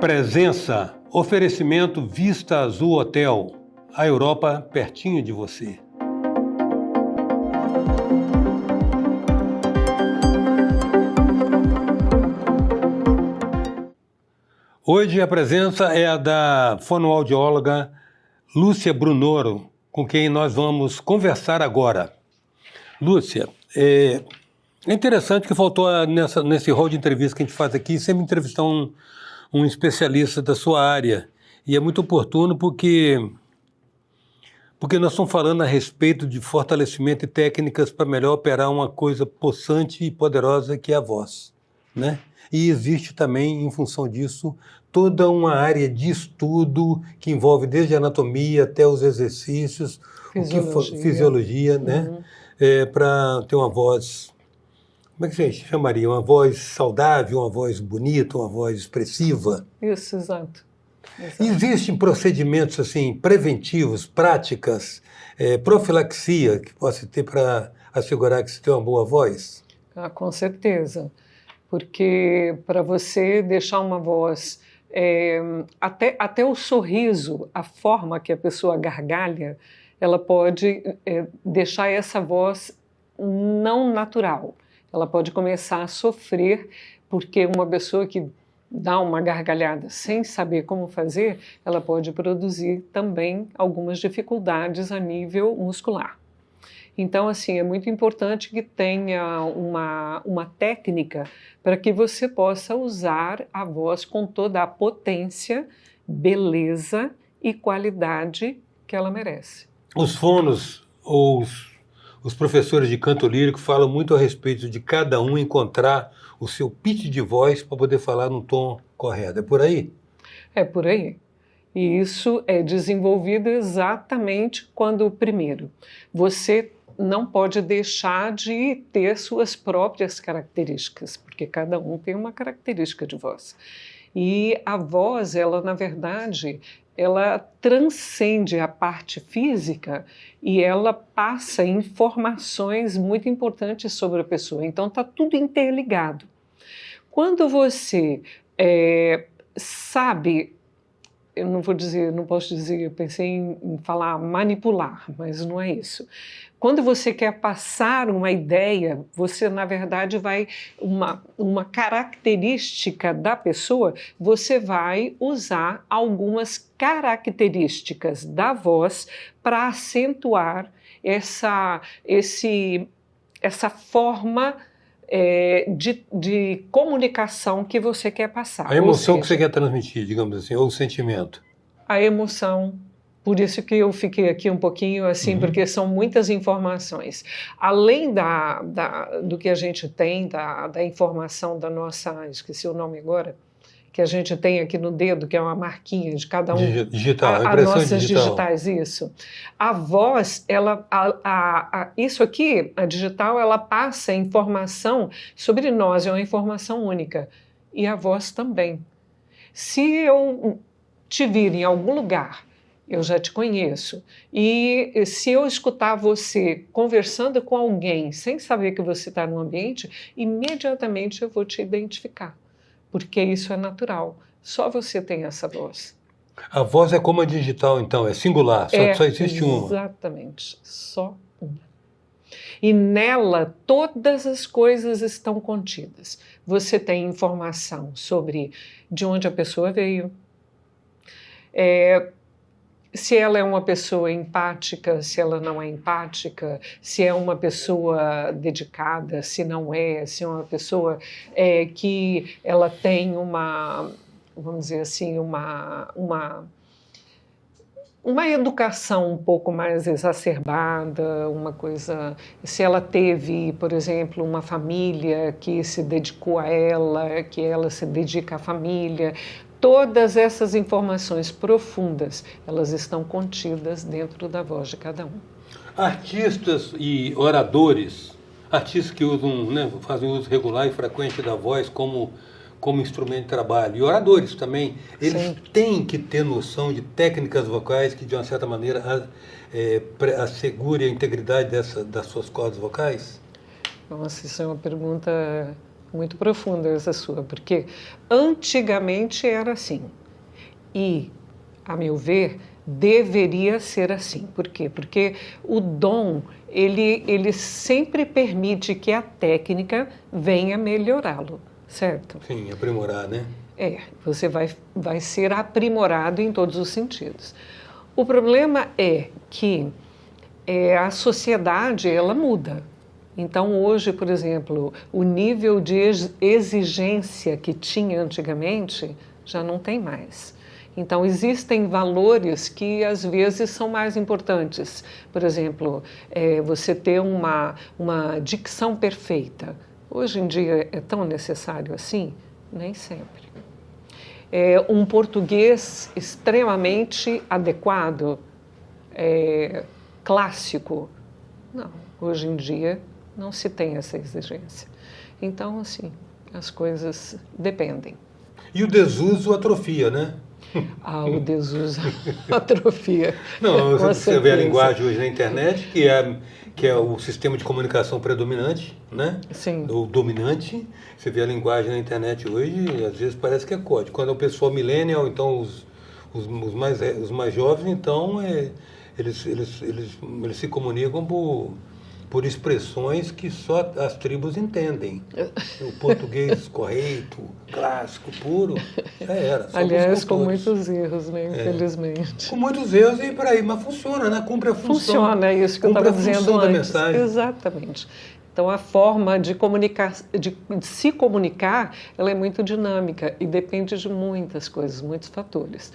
Presença, oferecimento Vista Azul Hotel, a Europa pertinho de você. Hoje a presença é a da fonoaudióloga Lúcia Brunoro, com quem nós vamos conversar agora. Lúcia, é interessante que faltou nesse rol de entrevista que a gente faz aqui, sempre entrevistar um especialista da sua área. E é muito oportuno porque nós estamos falando a respeito de fortalecimento e técnicas para melhor operar uma coisa possante e poderosa que é a voz, né? E existe também, em função disso, toda uma área de estudo que envolve desde a anatomia até os exercícios, fisiologia, né? Para ter uma voz, como é que a gente chamaria? Uma voz saudável, uma voz bonita, uma voz expressiva. Isso, exato. Existem procedimentos assim, preventivos, práticas, profilaxia que possa ter para assegurar que você tem uma boa voz? Ah, com certeza. Porque para você deixar uma voz, até o sorriso, a forma que a pessoa gargalha, ela pode deixar essa voz não natural. Ela pode começar a sofrer, porque uma pessoa que dá uma gargalhada sem saber como fazer, ela pode produzir também algumas dificuldades a nível muscular. Então, assim, é muito importante que tenha uma técnica para que você possa usar a voz com toda a potência, beleza e qualidade que ela merece. Os fonos ou os professores de canto lírico falam muito a respeito de cada um encontrar o seu pitch de voz para poder falar no tom correto. É por aí? É por aí. E isso é desenvolvido exatamente quando, primeiro, você não pode deixar de ter suas próprias características, porque cada um tem uma característica de voz. E a voz, ela, na verdade, ela transcende a parte física e ela passa informações muito importantes sobre a pessoa. Então, está tudo interligado. Quando você sabe, eu não posso dizer, eu pensei em falar manipular, mas não é isso. Quando você quer passar uma ideia, você, na verdade, uma característica da pessoa, você vai usar algumas características da voz para acentuar essa forma de comunicação que você quer passar. A emoção que você quer transmitir, digamos assim, ou o sentimento. A emoção. Por isso que eu fiquei aqui um pouquinho assim, porque são muitas informações. Além do que a gente tem, da informação da nossa, esqueci o nome agora, que a gente tem aqui no dedo, que é uma marquinha de cada um. Digital, as nossas digitais, isso. A voz, isso aqui, a digital, ela passa informação sobre nós, é uma informação única. E a voz também. Se eu te vir em algum lugar, eu já te conheço. E se eu escutar você conversando com alguém sem saber que você está no ambiente, imediatamente eu vou te identificar, porque isso é natural. Só você tem essa voz. A voz é como a digital, então, é singular, só existe uma. Exatamente, só uma. E nela todas as coisas estão contidas. Você tem informação sobre de onde a pessoa veio, se ela é uma pessoa empática, se ela não é empática, se é uma pessoa dedicada, se não é, se é uma pessoa que ela tem vamos dizer assim, uma educação um pouco mais exacerbada, uma coisa, se ela teve, por exemplo, uma família que se dedicou a ela, que ela se dedica à família. Todas essas informações profundas, elas estão contidas dentro da voz de cada um. Artistas e oradores, artistas que usam, né, fazem uso regular e frequente da voz como instrumento de trabalho, e oradores também, eles têm que ter noção de técnicas vocais que, de uma certa maneira, assegure a integridade das suas cordas vocais? Nossa, isso é uma pergunta muito profunda essa sua, porque antigamente era assim. E, a meu ver, deveria ser assim. Por quê? Porque o dom, ele sempre permite que a técnica venha melhorá-lo, certo? Sim, aprimorar, né? Você vai ser aprimorado em todos os sentidos. O problema é que a sociedade, ela muda. Então, hoje, por exemplo, o nível de exigência que tinha antigamente já não tem mais. Então, existem valores que, às vezes, são mais importantes. Por exemplo, você ter uma dicção perfeita. Hoje em dia é tão necessário assim? Nem sempre. Um português extremamente adequado, clássico. Não, hoje em dia não se tem essa exigência. Então, assim, as coisas dependem. E o desuso atrofia, né? O desuso atrofia. Não, você vê a linguagem hoje na internet, que é o sistema de comunicação predominante, né? Sim. O dominante. Você vê a linguagem na internet hoje, às vezes parece que é código. Quando é o pessoal millennial, então os mais jovens, então eles se comunicam por expressões que só as tribos entendem. O português correto, clássico, puro, já era. Aliás, com muitos erros, né? Infelizmente. Com muitos erros e por aí, mas funciona, né? Cumpre a função. Funciona, é isso que eu estava dizendo antes. Da mensagem. Exatamente. Então, a forma de se comunicar, ela é muito dinâmica e depende de muitas coisas, muitos fatores.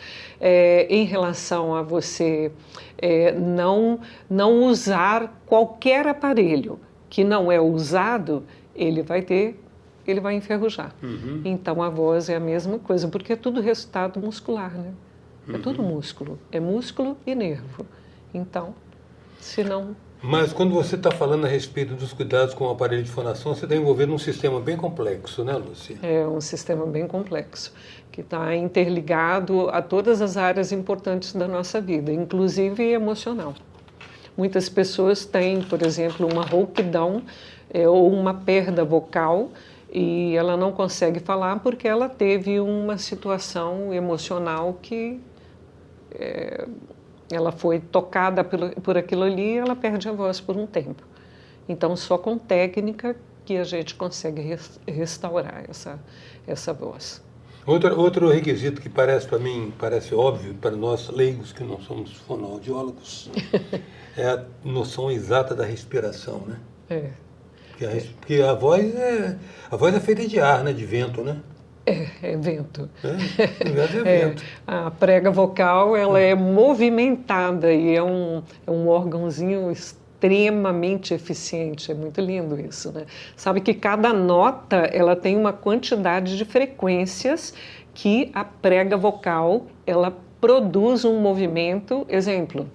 Em relação a você não usar qualquer aparelho que não é usado, ele vai enferrujar. Uhum. Então, a voz é a mesma coisa, porque é tudo resultado muscular, né? É tudo músculo. É músculo e nervo. Então, se não... Mas quando você está falando a respeito dos cuidados com o aparelho de fonação, você está envolvendo um sistema bem complexo, né, Lúcia? É um sistema bem complexo, que está interligado a todas as áreas importantes da nossa vida, inclusive emocional. Muitas pessoas têm, por exemplo, uma rouquidão ou uma perda vocal e ela não consegue falar porque ela teve uma situação emocional que... ela foi tocada por aquilo ali e ela perde a voz por um tempo. Então, só com técnica que a gente consegue restaurar essa voz. Outro requisito que parece óbvio para nós leigos que não somos fonoaudiólogos é a noção exata da respiração, né? Porque a voz é feita de ar, né? De vento, né? É vento. É vento. A prega vocal, ela é movimentada e é um órgãozinho extremamente eficiente. É muito lindo isso, né? Sabe que cada nota, ela tem uma quantidade de frequências que a prega vocal, ela produz um movimento. Exemplo,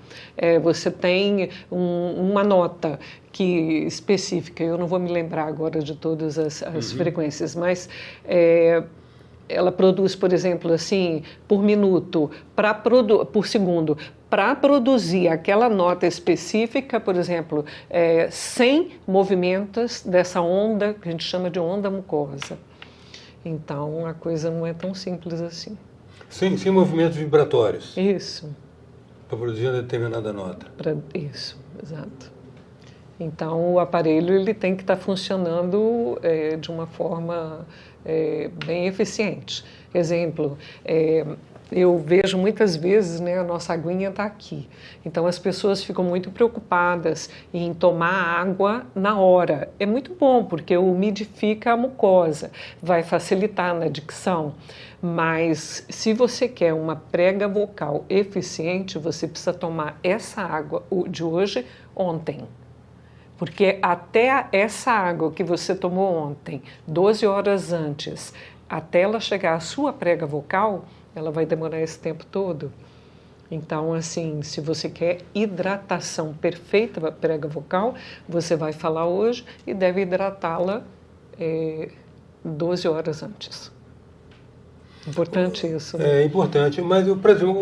você tem uma nota específica, eu não vou me lembrar agora de todas as frequências, mas... ela produz, por exemplo, assim, por minuto, por segundo, para produzir aquela nota específica, por exemplo, 100 movimentos dessa onda, que a gente chama de onda mucosa. Então, a coisa não é tão simples assim. 100 movimentos vibratórios. Isso. Para produzir uma determinada nota. Isso, exato. Então, o aparelho ele tem que estar funcionando de uma forma bem eficiente. Exemplo, eu vejo muitas vezes, né, a nossa aguinha está aqui. Então, as pessoas ficam muito preocupadas em tomar água na hora. É muito bom, porque umidifica a mucosa, vai facilitar na dicção. Mas, se você quer uma prega vocal eficiente, você precisa tomar essa água de hoje, ontem. Porque até essa água que você tomou ontem, 12 horas antes, até ela chegar à sua prega vocal, ela vai demorar esse tempo todo. Então, assim, se você quer hidratação perfeita da prega vocal, você vai falar hoje e deve hidratá-la 12 horas antes. Importante isso, né? É importante, mas, por exemplo,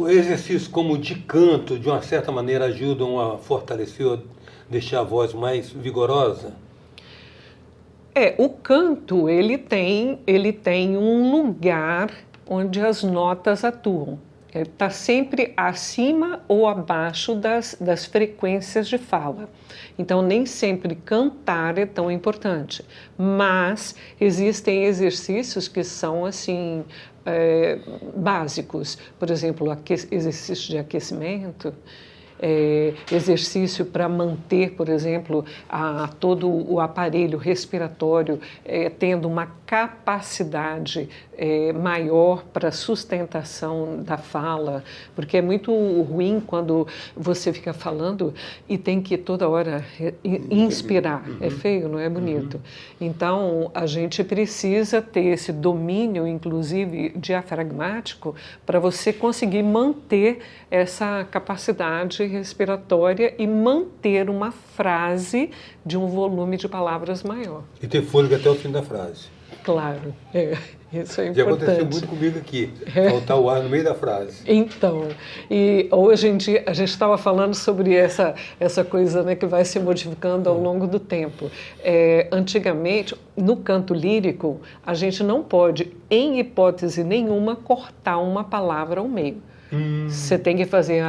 o exercício como de canto, de uma certa maneira, ajudam a fortalecer, deixar a voz mais vigorosa? O canto, ele tem um lugar onde as notas atuam. Ele está sempre acima ou abaixo das frequências de fala. Então, nem sempre cantar é tão importante. Mas existem exercícios que são, assim, básicos. Por exemplo, exercício de aquecimento, exercício para manter, por exemplo, todo o aparelho respiratório tendo uma capacidade maior para sustentação da fala, porque é muito ruim quando você fica falando e tem que toda hora inspirar. É feio, não é bonito. Então, a gente precisa ter esse domínio, inclusive diafragmático, para você conseguir manter essa capacidade respiratória e manter uma frase de um volume de palavras maior. E ter fôlego até o fim da frase. Claro, isso é importante. Já aconteceu muito comigo aqui, faltar o ar no meio da frase. Então, e hoje em dia, a gente estava falando sobre essa coisa, né, que vai se modificando ao longo do tempo. Antigamente, no canto lírico, a gente não pode, em hipótese nenhuma, cortar uma palavra ao meio. Você tem que fazer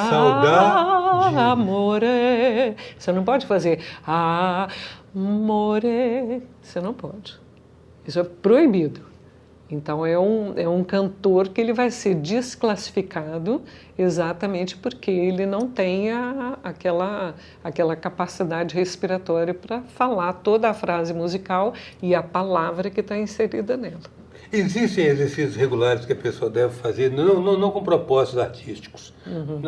saudade, amore. Você não pode fazer amore. Você não pode. Isso é proibido. Então, é um cantor que ele vai ser desclassificado exatamente porque ele não tem aquela capacidade respiratória para falar toda a frase musical e a palavra que está inserida nela. Existem exercícios regulares que a pessoa deve fazer, não com propósitos artísticos,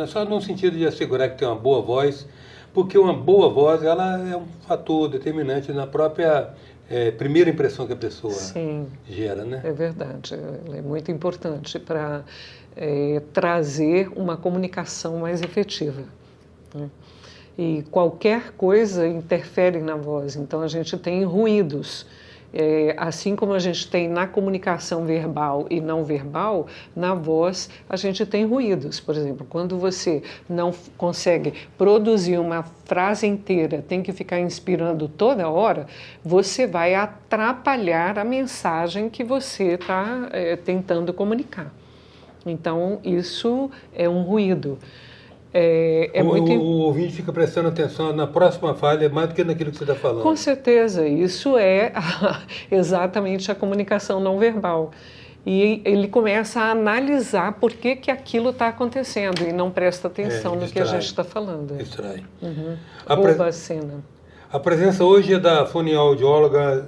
só no sentido de assegurar que tem uma boa voz, porque uma boa voz ela é um fator determinante na própria primeira impressão que a pessoa gera, né? É verdade, ela é muito importante para trazer uma comunicação mais efetiva, né? E qualquer coisa interfere na voz, então a gente tem ruídos. Assim como a gente tem na comunicação verbal e não verbal, na voz a gente tem ruídos. Por exemplo, quando você não consegue produzir uma frase inteira, tem que ficar inspirando toda hora, você vai atrapalhar a mensagem que você está tentando comunicar. Então, isso é um ruído. O ouvinte fica prestando atenção na próxima falha mais do que naquilo que você está falando. Com certeza, isso é exatamente a comunicação não verbal. E ele começa a analisar por que aquilo está acontecendo e não presta atenção no que a gente está falando. Distrai. Rouba a cena. A presença hoje é da fonoaudióloga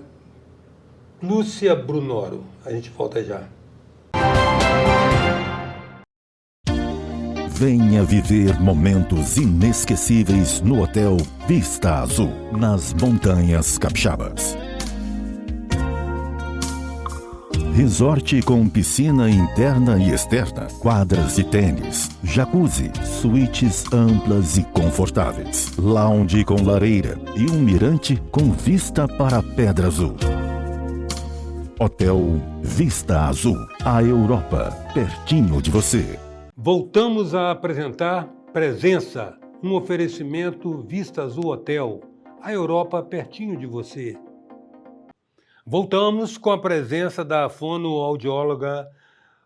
Lúcia Brunoro. A gente volta já. Venha viver momentos inesquecíveis no Hotel Vista Azul, nas Montanhas Capixabas. Resort com piscina interna e externa, quadras de tênis, jacuzzi, suítes amplas e confortáveis, lounge com lareira e um mirante com vista para a Pedra Azul. Hotel Vista Azul, a Europa, pertinho de você. Voltamos a apresentar Presença, um oferecimento Vista Azul Hotel, a Europa pertinho de você. Voltamos com a presença da fonoaudióloga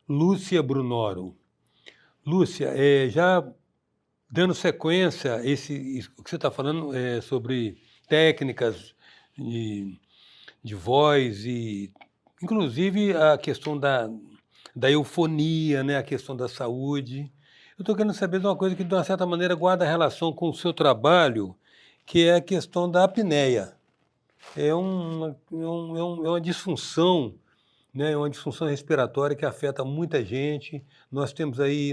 Lúcia Brunoro. Lúcia, já dando sequência, o que você está falando sobre técnicas de voz e, inclusive, a questão da eufonia, né, a questão da saúde. Eu estou querendo saber de uma coisa que, de uma certa maneira, guarda relação com o seu trabalho, que é a questão da apneia. É uma disfunção, né, uma disfunção respiratória que afeta muita gente. Nós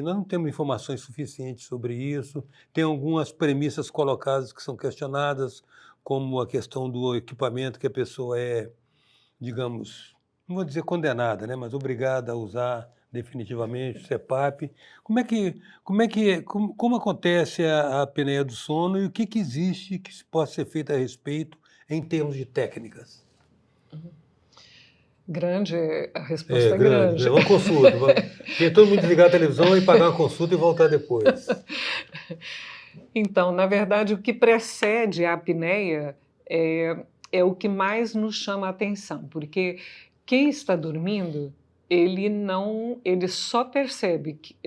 não temos informações suficientes sobre isso. Tem algumas premissas colocadas que são questionadas, como a questão do equipamento que a pessoa digamos, não vou dizer condenada, né, mas obrigada a usar definitivamente o CPAP. Como acontece a apneia do sono e o que existe que possa ser feito a respeito em termos de técnicas? Grande, a resposta é grande. É uma consulta. Tem todo mundo desligar a televisão e pagar uma consulta e voltar depois. Então, na verdade, o que precede a apneia é o que mais nos chama a atenção, porque quem está dormindo, ele só percebe que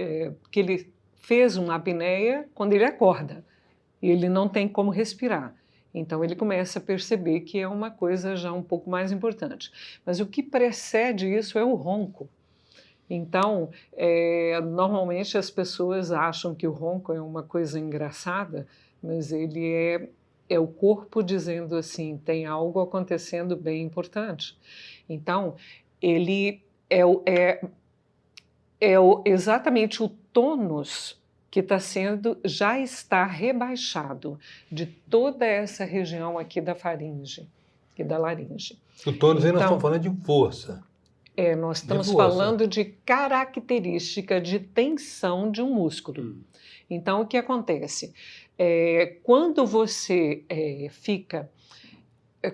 ele fez uma apneia quando ele acorda, e ele não tem como respirar. Então ele começa a perceber que é uma coisa já um pouco mais importante. Mas o que precede isso é o ronco. Então, normalmente as pessoas acham que o ronco é uma coisa engraçada, mas ele é o corpo dizendo assim, tem algo acontecendo bem importante. Então, ele exatamente o tônus que já está rebaixado de toda essa região aqui da faringe e da laringe. O tônus aí nós estamos falando de força. Nós estamos falando de característica de tensão de um músculo. Então, o que acontece? Quando você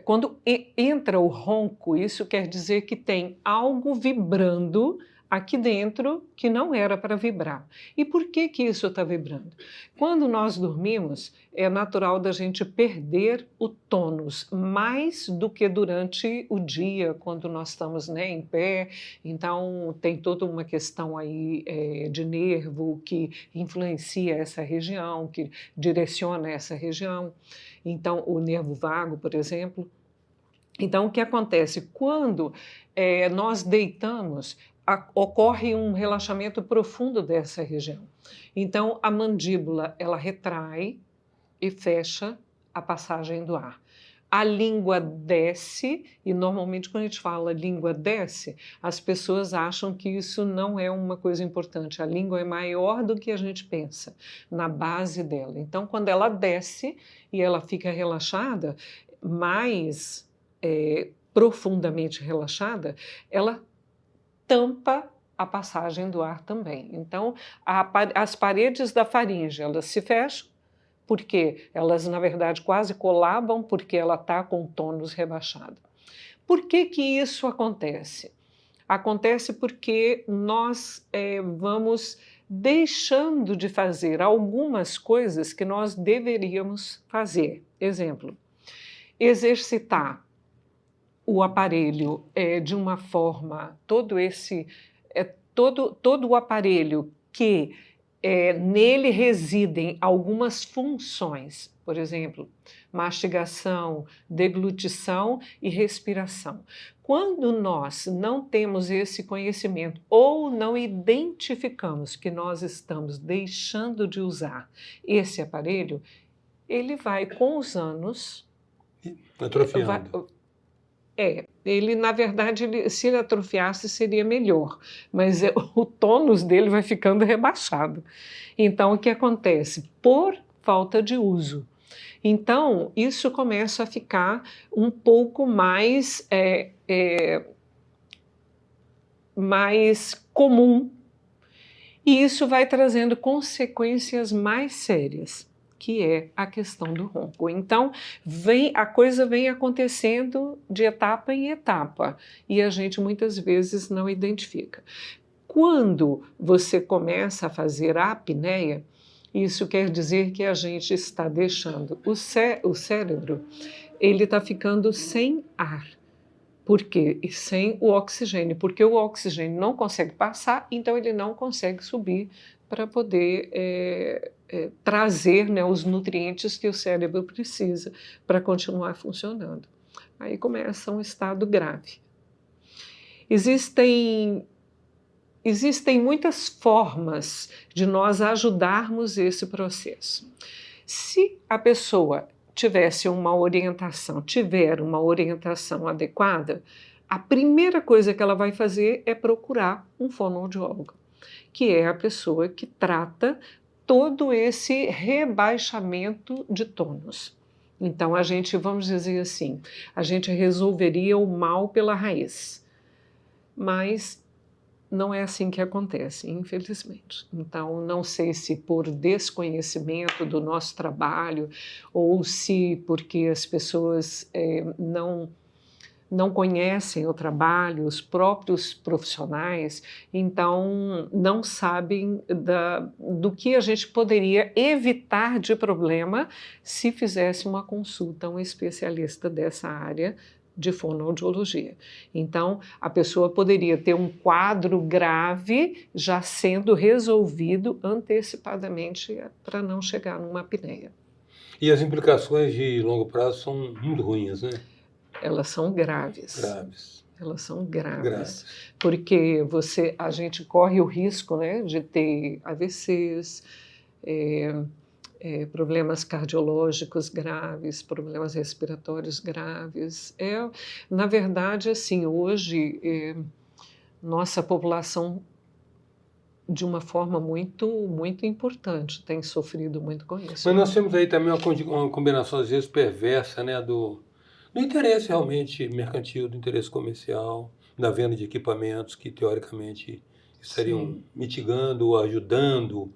quando entra o ronco, isso quer dizer que tem algo vibrando aqui dentro que não era para vibrar. E por que isso está vibrando? Quando nós dormimos, é natural da gente perder o tônus, mais do que durante o dia, quando nós estamos em pé. Então, tem toda uma questão aí de nervo que influencia essa região, que direciona essa região. Então, o nervo vago, por exemplo. Então, o que acontece? Quando nós deitamos, ocorre um relaxamento profundo dessa região. Então, a mandíbula, ela retrai e fecha a passagem do ar. A língua desce, e normalmente quando a gente fala língua desce, as pessoas acham que isso não é uma coisa importante. A língua é maior do que a gente pensa, na base dela. Então, quando ela desce e ela fica relaxada, mais profundamente relaxada, ela tampa a passagem do ar também. Então, as paredes da faringe, elas se fecham, porque elas, na verdade, quase colabam, porque ela está com o tônus rebaixado. Por que isso acontece? Acontece porque nós vamos deixando de fazer algumas coisas que nós deveríamos fazer. Exemplo, exercitar o aparelho de uma forma, todo o aparelho que nele residem algumas funções, por exemplo, mastigação, deglutição e respiração. Quando nós não temos esse conhecimento ou não identificamos que nós estamos deixando de usar esse aparelho, ele vai, com os anos, atrofiando. Ele, na verdade, se ele atrofiasse, seria melhor, mas o tônus dele vai ficando rebaixado. Então, o que acontece? Por falta de uso. Então, isso começa a ficar um pouco mais comum, e isso vai trazendo consequências mais sérias, que é a questão do ronco. Então, a coisa vem acontecendo de etapa em etapa, e a gente muitas vezes não identifica. Quando você começa a fazer a apneia, isso quer dizer que a gente está deixando o cérebro, ele está ficando sem ar. Por quê? E sem o oxigênio, porque o oxigênio não consegue passar, então ele não consegue subir para poder trazer, né, os nutrientes que o cérebro precisa para continuar funcionando. Aí começa um estado grave. Existem muitas formas de nós ajudarmos esse processo. Se a pessoa tiver uma orientação adequada, a primeira coisa que ela vai fazer é procurar um fonoaudiólogo, que é a pessoa que trata todo esse rebaixamento de tônus. Então, vamos dizer assim, a gente resolveria o mal pela raiz, mas não é assim que acontece, infelizmente. Então, não sei se por desconhecimento do nosso trabalho ou se porque as pessoas não conhecem o trabalho, os próprios profissionais, então não sabem do que a gente poderia evitar de problema se fizesse uma consulta a um especialista dessa área de fonoaudiologia. Então, a pessoa poderia ter um quadro grave já sendo resolvido antecipadamente para não chegar numa apneia. E as implicações de longo prazo são muito ruins, né? Elas são graves. Graves. Elas são graves. Porque a gente corre o risco, né, de ter AVCs, problemas cardiológicos graves, problemas respiratórios graves. Na verdade, assim, hoje, nossa população, de uma forma muito, muito importante, tem sofrido muito com isso. Mas nós temos aí também uma combinação, às vezes, perversa, né, do interesse realmente mercantil, do interesse comercial, da venda de equipamentos que, teoricamente, estariam mitigando ou ajudando.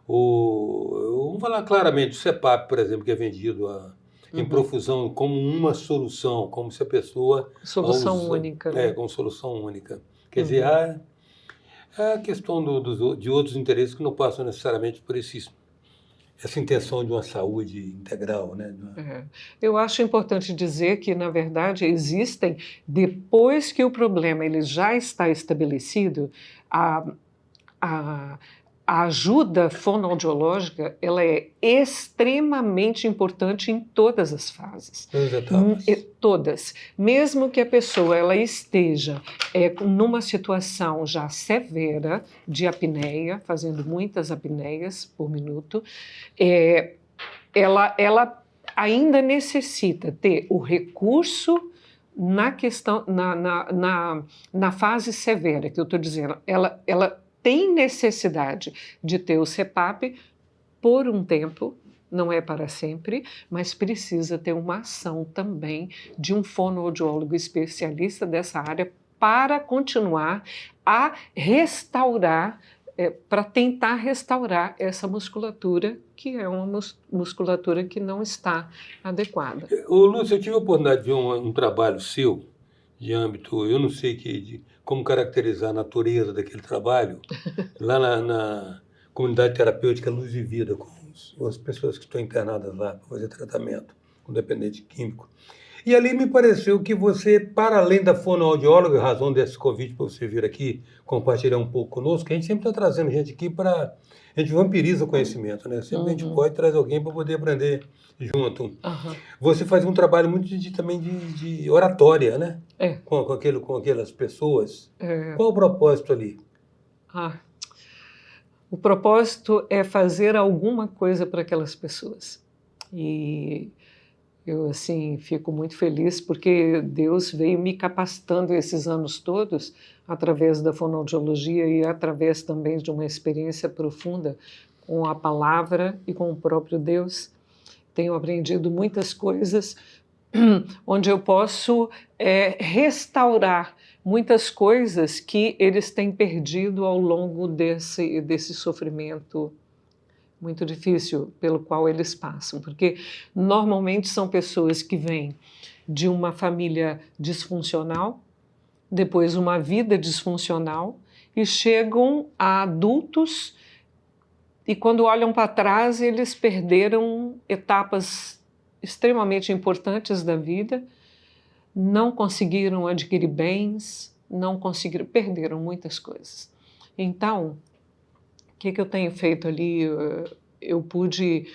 Vamos falar claramente, o CPAP, por exemplo, que é vendido em profusão como uma solução, como se a pessoa... Solução única. Né? Como solução única. Quer dizer, é a questão de outros interesses que não passam necessariamente por essa intenção de uma saúde integral, né? Eu acho importante dizer que, na verdade, existem, depois que o problema ele já está estabelecido, a ajuda fonoaudiológica ela é extremamente importante em todas as fases. Todas. Mesmo que a pessoa ela esteja numa situação já severa de apneia, fazendo muitas apneias por minuto, ela ainda necessita ter o recurso na questão, na fase severa, que eu estou dizendo. Ela tem necessidade de ter o CPAP por um tempo, não é para sempre, mas precisa ter uma ação também de um fonoaudiólogo especialista dessa área para continuar a restaurar, para tentar restaurar essa musculatura, que é uma musculatura que não está adequada. Lúcia, eu tive a oportunidade de ver um trabalho seu, de âmbito, eu não sei como caracterizar a natureza daquele trabalho, lá na comunidade terapêutica Luz e Vida, com as pessoas que estão internadas lá para fazer tratamento com dependente químico. E ali me pareceu que você, para além da fonoaudióloga, razão desse convite para você vir aqui compartilhar um pouco conosco, a gente sempre está trazendo gente aqui para... A gente vampiriza o conhecimento, né? Sempre a gente pode trazer alguém para poder aprender junto. Você faz um trabalho muito também de oratória, né? Com aquelas pessoas. Qual o propósito ali? O propósito é fazer alguma coisa para aquelas pessoas. E eu, assim, fico muito feliz porque Deus veio me capacitando esses anos todos através da fonoaudiologia e através também de uma experiência profunda com a palavra e com o próprio Deus. Tenho aprendido muitas coisas onde eu posso restaurar muitas coisas que eles têm perdido ao longo desse sofrimento muito difícil pelo qual eles passam, porque normalmente são pessoas que vêm de uma família disfuncional, depois uma vida disfuncional, e chegam a adultos e quando olham para trás eles perderam etapas extremamente importantes da vida, não conseguiram adquirir bens, perderam muitas coisas. Então, o que eu tenho feito ali? Eu pude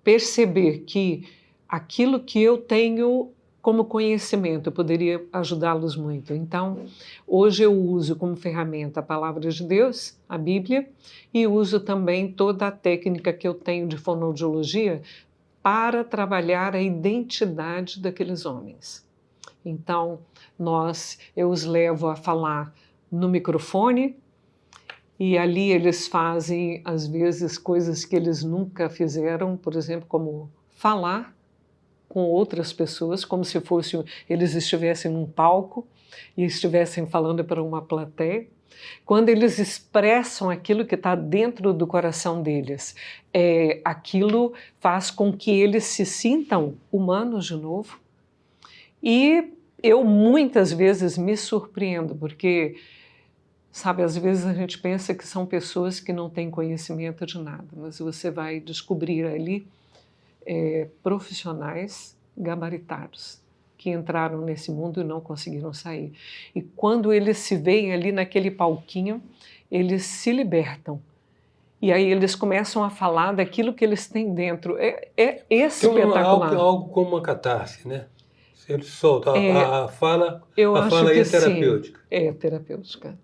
perceber que aquilo que eu tenho como conhecimento poderia ajudá-los muito. Então, hoje eu uso como ferramenta a Palavra de Deus, a Bíblia, e uso também toda a técnica que eu tenho de fonoaudiologia para trabalhar a identidade daqueles homens. Então, eu os levo a falar no microfone, e ali eles fazem, às vezes, coisas que eles nunca fizeram, por exemplo, como falar com outras pessoas, como se eles estivessem num palco e estivessem falando para uma plateia. Quando eles expressam aquilo que está dentro do coração deles, aquilo faz com que eles se sintam humanos de novo. E eu muitas vezes me surpreendo, porque, sabe, às vezes a gente pensa que são pessoas que não têm conhecimento de nada, mas você vai descobrir ali profissionais gabaritados que entraram nesse mundo e não conseguiram sair. E quando eles se veem ali naquele palquinho, eles se libertam. E aí eles começam a falar daquilo que eles têm dentro. É espetacular. Algo como uma catarse, né? Se ele solta a fala, eu a acho fala que é terapêutica. Sim, é terapêutica.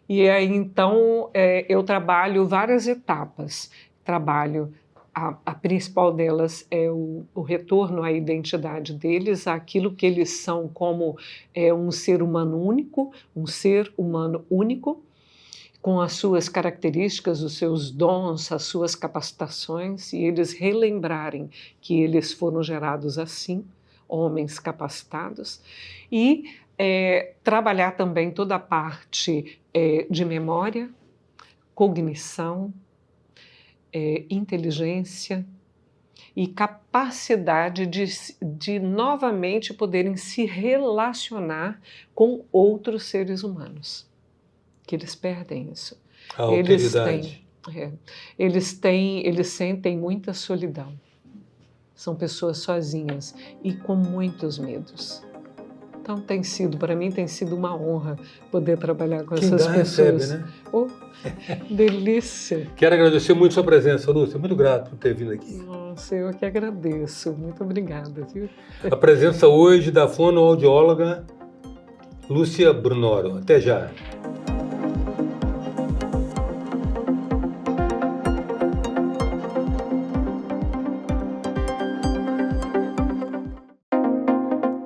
E aí, então, eu trabalho várias etapas. Trabalho, a principal delas é o retorno à identidade deles, àquilo que eles são como um ser humano único, com as suas características, os seus dons, as suas capacitações, e eles relembrarem que eles foram gerados assim, homens capacitados, e trabalhar também toda a parte de memória, cognição, inteligência e capacidade de novamente poderem se relacionar com outros seres humanos. Que eles perdem isso. A alteridade. Eles sentem muita solidão. São pessoas sozinhas e com muitos medos. Então para mim tem sido uma honra poder trabalhar com essas pessoas. Recebe, né? Oh, delícia! Quero agradecer muito a sua presença, Lúcia. Muito grato por ter vindo aqui. Nossa, eu que agradeço. Muito obrigada. Viu? A presença hoje da fonoaudióloga Lúcia Brunoro. Até já.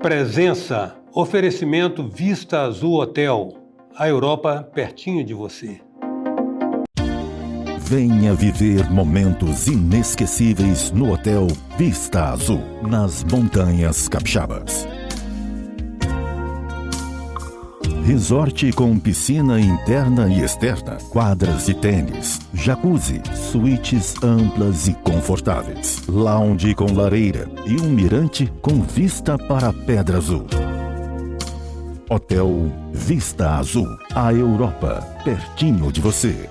Presença, oferecimento Vista Azul Hotel, a Europa pertinho de você. Venha viver momentos inesquecíveis no Hotel Vista Azul, nas Montanhas Capixabas. Resort com piscina interna e externa, quadras de tênis, jacuzzi, suítes amplas e confortáveis, lounge com lareira e um mirante com vista para a Pedra Azul. Hotel Vista Azul, a Europa, pertinho de você.